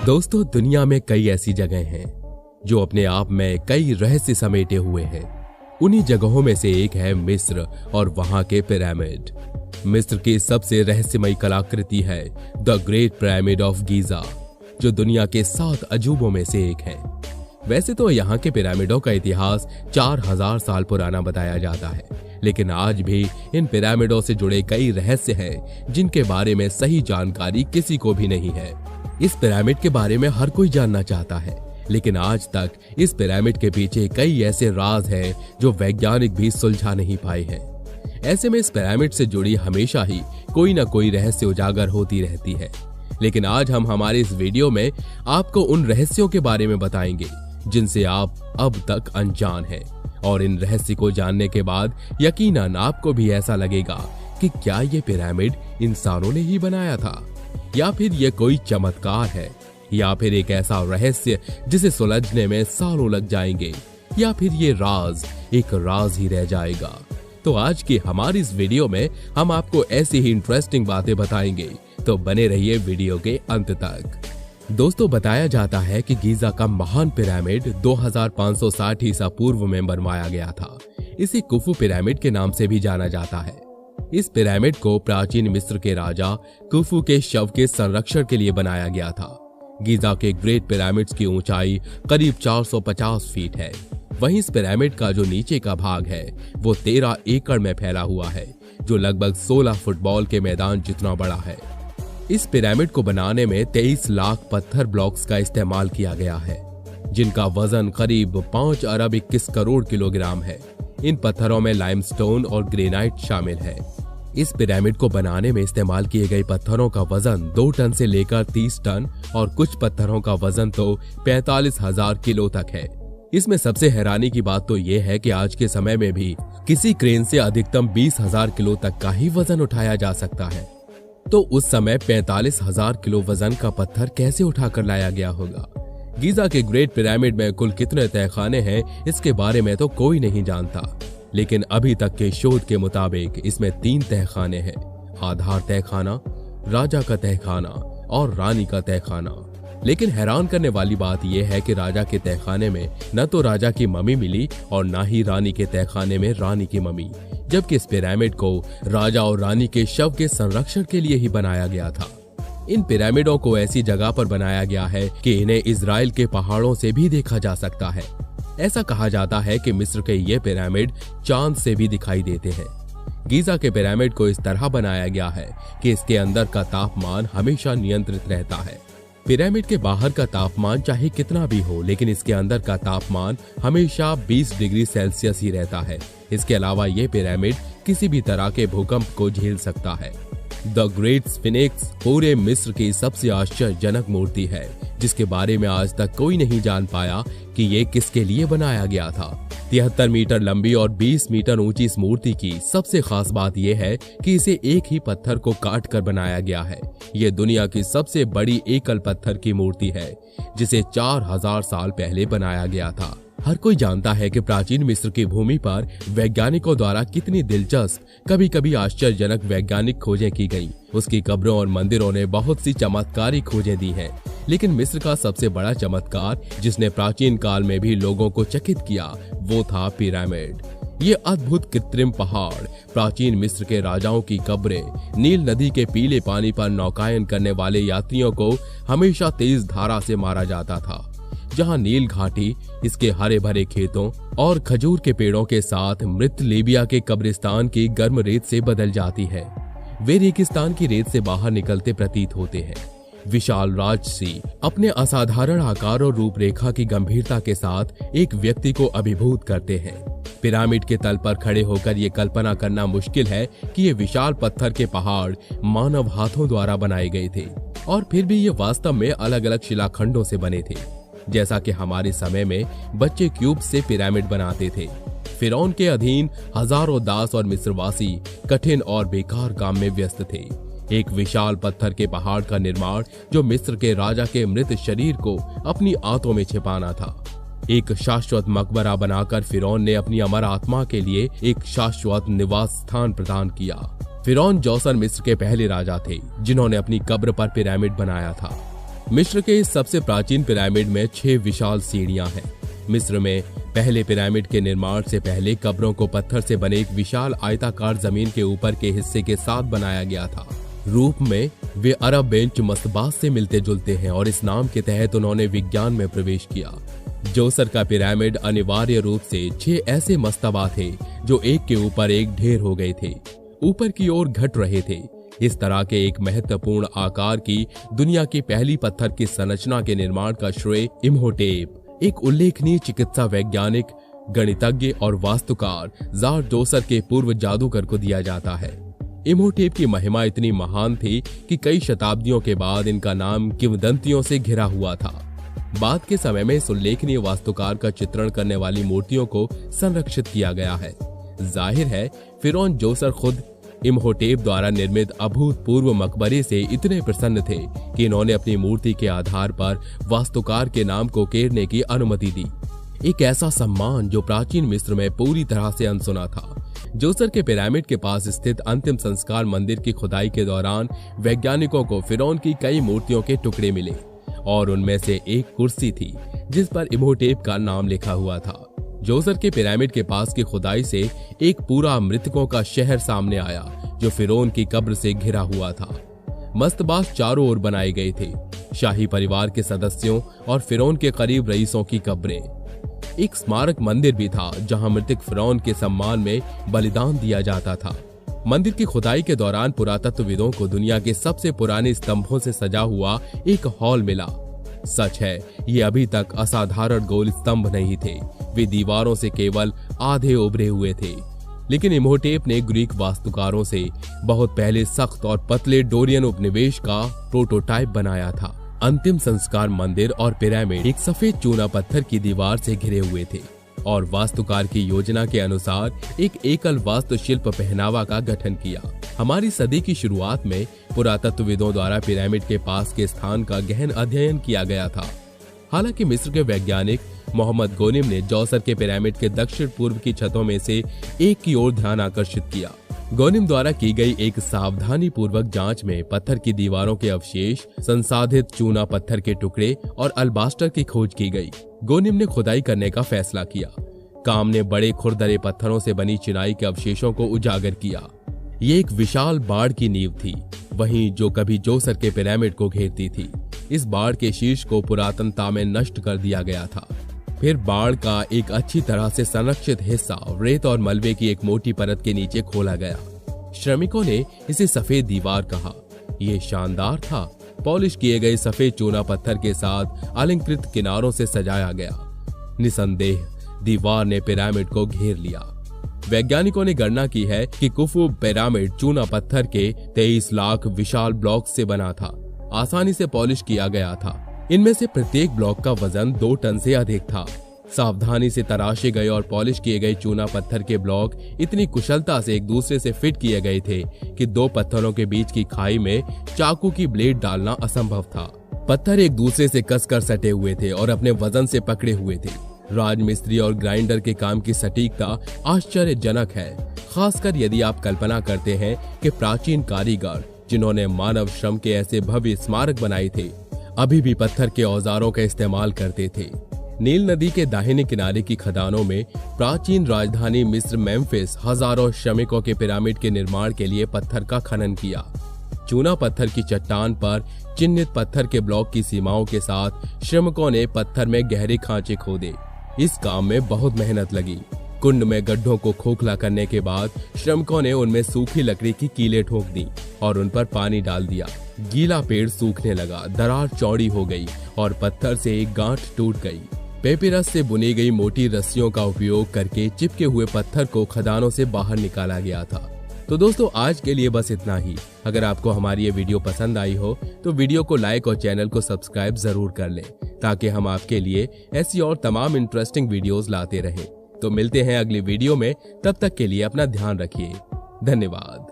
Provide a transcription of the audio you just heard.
दोस्तों, दुनिया में कई ऐसी जगह हैं जो अपने आप में कई रहस्य समेटे हुए हैं। उन्हीं जगहों में से एक है मिस्र और वहां के पिरामिड। मिस्र की सबसे रहस्यमयी कलाकृति है the great pyramid of Giza, जो दुनिया के 7 अजूबों में से एक है। वैसे तो यहाँ के पिरामिडों का इतिहास 4000 साल पुराना बताया जाता है, लेकिन आज भी इन पिरामिडों से जुड़े कई रहस्य हैं जिनके बारे में सही जानकारी किसी को भी नहीं है। इस पिरामिड के बारे में हर कोई जानना चाहता है, लेकिन आज तक इस पिरामिड के पीछे कई ऐसे राज हैं जो वैज्ञानिक भी सुलझा नहीं पाए हैं। ऐसे में इस पिरामिड से जुड़ी हमेशा ही कोई ना कोई रहस्य उजागर होती रहती है। लेकिन आज हम हमारे इस वीडियो में आपको उन रहस्यों के बारे में बताएंगे जिनसे आप अब तक अनजान हैं, और इन रहस्य को जानने के बाद यकीनन आपको भी ऐसा लगेगा कि क्या ये पिरामिड इंसानों ने ही बनाया था, या फिर ये कोई चमत्कार है, या फिर एक ऐसा रहस्य जिसे सुलझने में सालों लग जाएंगे, या फिर ये राज एक राज ही रह जाएगा। तो आज की हमारी इस वीडियो में हम आपको ऐसी ही इंटरेस्टिंग बातें बताएंगे, तो बने रहिए वीडियो के अंत तक। दोस्तों, बताया जाता है कि गीजा का महान पिरामिड 2560 ईसा पूर्व में बनवाया गया था। इसे कुफू पिरामिड के नाम से भी जाना जाता है। इस पिरामिड को प्राचीन मिस्र के राजा कुफू के शव के संरक्षण के लिए बनाया गया था। गीजा के ग्रेट पिरामिड्स की ऊंचाई करीब 450 फीट है। वहीं इस पिरामिड का जो नीचे का भाग है वो 13 एकड़ में फैला हुआ है, जो लगभग 16 फुटबॉल के मैदान जितना बड़ा है। इस पिरामिड को बनाने में 23 लाख पत्थर ब्लॉक्स का इस्तेमाल किया गया है, जिनका वजन करीब 5 अरब 21 करोड़ किलोग्राम है। इन पत्थरों में लाइमस्टोन और ग्रेनाइट शामिल है। इस पिरामिड को बनाने में इस्तेमाल किए गए पत्थरों का वजन 2 टन से लेकर 30 टन और कुछ पत्थरों का वजन तो 45,000 किलो तक है। इसमें सबसे हैरानी की बात तो यह है कि आज के समय में भी किसी क्रेन से अधिकतम 20,000 किलो तक का ही वजन उठाया जा सकता है। तो उस समय 45,000 किलो वजन का पत्थर कैसे उठाकर लाया गया होगा? गीजा के ग्रेट पिरामिड में कुल कितने तहखाने हैं, इसके बारे में तो कोई नहीं जानता, लेकिन अभी तक के शोध के मुताबिक इसमें 3 तहखाने हैं: आधार तहखाना, राजा का तहखाना और रानी का तहखाना। लेकिन हैरान करने वाली बात यह है कि राजा के तहखाने में न तो राजा की मम्मी मिली और न ही रानी के तहखाने में रानी की मम्मी, जबकि इस पिरामिड को राजा और रानी के शव के संरक्षण के लिए ही बनाया गया था। इन पिरामिडों को ऐसी जगह पर बनाया गया है कि इन्हें इजराइल के पहाड़ों से भी देखा जा सकता है। ऐसा कहा जाता है कि मिस्र के ये पिरामिड चांद से भी दिखाई देते हैं। गीजा के पिरामिड को इस तरह बनाया गया है कि इसके अंदर का तापमान हमेशा नियंत्रित रहता है। पिरामिड के बाहर का तापमान चाहे कितना भी हो, लेकिन इसके अंदर का तापमान हमेशा 20 डिग्री सेल्सियस ही रहता है। इसके अलावा यह पिरामिड किसी भी तरह के भूकंप को झेल सकता है। द ग्रेट स्फिंक्स पूरे मिस्र की सबसे आश्चर्यजनक मूर्ति है, जिसके बारे में आज तक कोई नहीं जान पाया कि ये किसके लिए बनाया गया था। 73 मीटर लंबी और 20 मीटर ऊंची इस मूर्ति की सबसे खास बात यह है कि इसे एक ही पत्थर को काट कर बनाया गया है। ये दुनिया की सबसे बड़ी एकल पत्थर की मूर्ति है, जिसे 4000 साल पहले बनाया गया था। हर कोई जानता है कि प्राचीन मिस्र की भूमि पर वैज्ञानिकों द्वारा कितनी दिलचस्प, कभी कभी आश्चर्यजनक वैज्ञानिक खोजें की गईं। उसकी कब्रों और मंदिरों ने बहुत सी चमत्कारी खोजें दी हैं, लेकिन मिस्र का सबसे बड़ा चमत्कार, जिसने प्राचीन काल में भी लोगों को चकित किया, वो था पिरामिड। ये अद्भुत कृत्रिम पहाड़ प्राचीन मिस्र के राजाओं की कब्रें, नील नदी के पीले पानी पर नौकायन करने वाले यात्रियों को हमेशा तेज धारा से मारा जाता था। जहां नील घाटी इसके हरे भरे खेतों और खजूर के पेड़ों के साथ मृत लीबिया के कब्रिस्तान की गर्म रेत से बदल जाती है। वे रेगिस्तान की रेत से बाहर निकलते प्रतीत होते हैं। विशाल राजसी अपने असाधारण आकार और रूपरेखा की गंभीरता के साथ एक व्यक्ति को अभिभूत करते हैं। पिरामिड के तल पर खड़े होकर ये कल्पना करना मुश्किल है कि ये विशाल पत्थर के पहाड़ मानव हाथों द्वारा बनाए गए थे, और फिर भी ये वास्तव में अलग अलग शिलाखंडों से बने थे। जैसा कि हमारे समय में बच्चे क्यूब से पिरामिड बनाते थे। फिरौन के अधीन हजारों दास और मिस्रवासी कठिन और बेकार काम में व्यस्त थे। एक विशाल पत्थर के पहाड़ का निर्माण जो मिस्र के राजा के मृत शरीर को अपनी आंतों में छिपाना था। एक शाश्वत मकबरा बनाकर फिरौन ने अपनी अमर आत्मा के लिए एक शाश्वत निवास स्थान प्रदान किया। फिरौन जोसर मिस्र के पहले राजा थे जिन्होंने अपनी कब्र पर पिरामिड बनाया था। मिस्र के इस सबसे प्राचीन पिरामिड में 6 विशाल सीढ़ियां हैं। मिस्र में पहले पिरामिड के निर्माण से पहले कब्रों को पत्थर से बने एक विशाल आयताकार जमीन के ऊपर के हिस्से के साथ बनाया गया था। रूप में वे अरब बेंच मस्तबात से मिलते जुलते हैं और इस नाम के तहत उन्होंने विज्ञान में प्रवेश किया। जोसर का पिरामिड अनिवार्य रूप से 6 ऐसे मस्तबा थे जो एक के ऊपर एक ढेर हो गए थे, ऊपर की ओर घट रहे थे। इस तरह के एक महत्वपूर्ण आकार की दुनिया की पहली पत्थर की संरचना के निर्माण का श्रेय इम्होटेप, एक उल्लेखनीय चिकित्सा वैज्ञानिक, गणितज्ञ और वास्तुकार जार जोसर के पूर्व जादूगर को दिया जाता है। इम्होटेप की महिमा इतनी महान थी कि कई शताब्दियों के बाद इनका नाम किंवदंतियों से घिरा हुआ था। बाद के समय में इस उल्लेखनीय वास्तुकार का चित्रण करने वाली मूर्तियों को संरक्षित किया गया है। जाहिर है फिरौन जोसर खुद इम्होटेप द्वारा निर्मित अभूतपूर्व मकबरे से इतने प्रसन्न थे कि इन्होंने अपनी मूर्ति के आधार पर वास्तुकार के नाम को उकेरने की अनुमति दी। एक ऐसा सम्मान जो प्राचीन मिस्र में पूरी तरह से अनसुना था। जोसर के पिरामिड के पास स्थित अंतिम संस्कार मंदिर की खुदाई के दौरान वैज्ञानिकों को फिरौन की कई मूर्तियों के टुकड़े मिले और उनमें से एक कुर्सी थी जिस पर इम्होटेप का नाम लिखा हुआ था। जोसर के पिरामिड के पास की खुदाई से एक पूरा मृतकों का शहर सामने आया जो फिरौन की कब्र से घिरा हुआ था। मस्तबास चारों ओर बनाए गए थे, शाही परिवार के सदस्यों और फिरौन के करीब रईसों की कब्रें। एक स्मारक मंदिर भी था जहां मृतक फिरौन के सम्मान में बलिदान दिया जाता था। मंदिर की खुदाई के दौरान पुरातत्वविदों को दुनिया के सबसे पुराने स्तंभों से सजा हुआ एक हॉल मिला। सच है, ये अभी तक असाधारण गोल स्तंभ नहीं थे, वे दीवारों से केवल आधे उभरे हुए थे। लेकिन इम्होटेप ने ग्रीक वास्तुकारों से बहुत पहले सख्त और पतले डोरियन उपनिवेश का प्रोटोटाइप बनाया था। अंतिम संस्कार मंदिर और पिरामिड एक सफेद चूना पत्थर की दीवार से घिरे हुए थे और वास्तुकार की योजना के अनुसार एक एकल वास्तुशिल्प पहनावा का गठन किया। हमारी सदी की शुरुआत में पुरातत्वविदों द्वारा पिरामिड के पास के स्थान का गहन अध्ययन किया गया था। हालांकि मिस्र के वैज्ञानिक मोहम्मद गोनिम ने जोसर के पिरामिड के दक्षिण पूर्व की छतों में से एक की ओर ध्यान आकर्षित किया। गोनिम द्वारा की गई एक सावधानी पूर्वक जांच में पत्थर की दीवारों के अवशेष, संसाधित चूना पत्थर के टुकड़े और अल्बास्टर की खोज की गई। गोनिम ने खुदाई करने का फैसला किया। काम ने बड़े खुरदरे पत्थरों से बनी चिनाई के अवशेषों को उजागर किया। ये एक विशाल बाड़ की नींव थी, वहीं जो कभी जोसर के पिरामिड को घेरती थी। इस बाड़ के शीर्ष को पुरातनता में नष्ट कर दिया गया था। फिर बाड़ का एक अच्छी तरह से संरक्षित हिस्सा रेत और मलबे की एक मोटी परत के नीचे खोला गया। श्रमिकों ने इसे सफेद दीवार कहा। यह शानदार था, पॉलिश किए गए सफेद चूना पत्थर के साथ अलंकृत किनारों से सजाया गया। निसंदेह दीवार ने पिरामिड को घेर लिया। वैज्ञानिकों ने गणना की है कि कुफू पिरामिड चूना पत्थर के 23 लाख विशाल ब्लॉक से बना था, आसानी से पॉलिश किया गया था। इनमें से प्रत्येक ब्लॉक का वजन 2 टन से अधिक था। सावधानी से तराशे गए और पॉलिश किए गए चूना पत्थर के ब्लॉक इतनी कुशलता से एक दूसरे से फिट किए गए थे कि 2 पत्थरों के बीच की खाई में चाकू की ब्लेड डालना असंभव था। पत्थर एक दूसरे से कसकर सटे हुए थे और अपने वजन से पकड़े हुए थे। राजमिस्त्री और ग्राइंडर के काम की सटीकता आश्चर्यजनक है, खासकर यदि आप कल्पना करते हैं कि प्राचीन कारीगर जिन्होंने मानव श्रम के ऐसे भव्य स्मारक बनाए थे अभी भी पत्थर के औजारों का इस्तेमाल करते थे। नील नदी के दाहिने किनारे की खदानों में प्राचीन राजधानी मिस्र मेम्फिस हजारों श्रमिकों के पिरामिड के निर्माण के लिए पत्थर का खनन किया। चूना पत्थर की चट्टान पर चिन्हित पत्थर के ब्लॉक की सीमाओं के साथ श्रमिकों ने पत्थर में गहरे खांचे खोदे। इस काम में बहुत मेहनत लगी। कुंड में गड्ढों को खोखला करने के बाद श्रमिकों ने उनमें सूखी लकड़ी की कीलें ठोक दी और उन पर पानी डाल दिया। गीला पेड़ सूखने लगा, दरार चौड़ी हो गई और पत्थर से एक गांठ टूट गई। पेपिरस से बुनी गई मोटी रस्सियों का उपयोग करके चिपके हुए पत्थर को खदानों से बाहर निकाला गया था। तो दोस्तों आज के लिए बस इतना ही। अगर आपको हमारी ये वीडियो पसंद आई हो तो वीडियो को लाइक और चैनल को सब्सक्राइब जरूर कर लें ताकि हम आपके लिए ऐसी और तमाम इंटरेस्टिंग वीडियोस लाते रहें। तो मिलते हैं अगली वीडियो में, तब तक के लिए अपना ध्यान रखिए। धन्यवाद।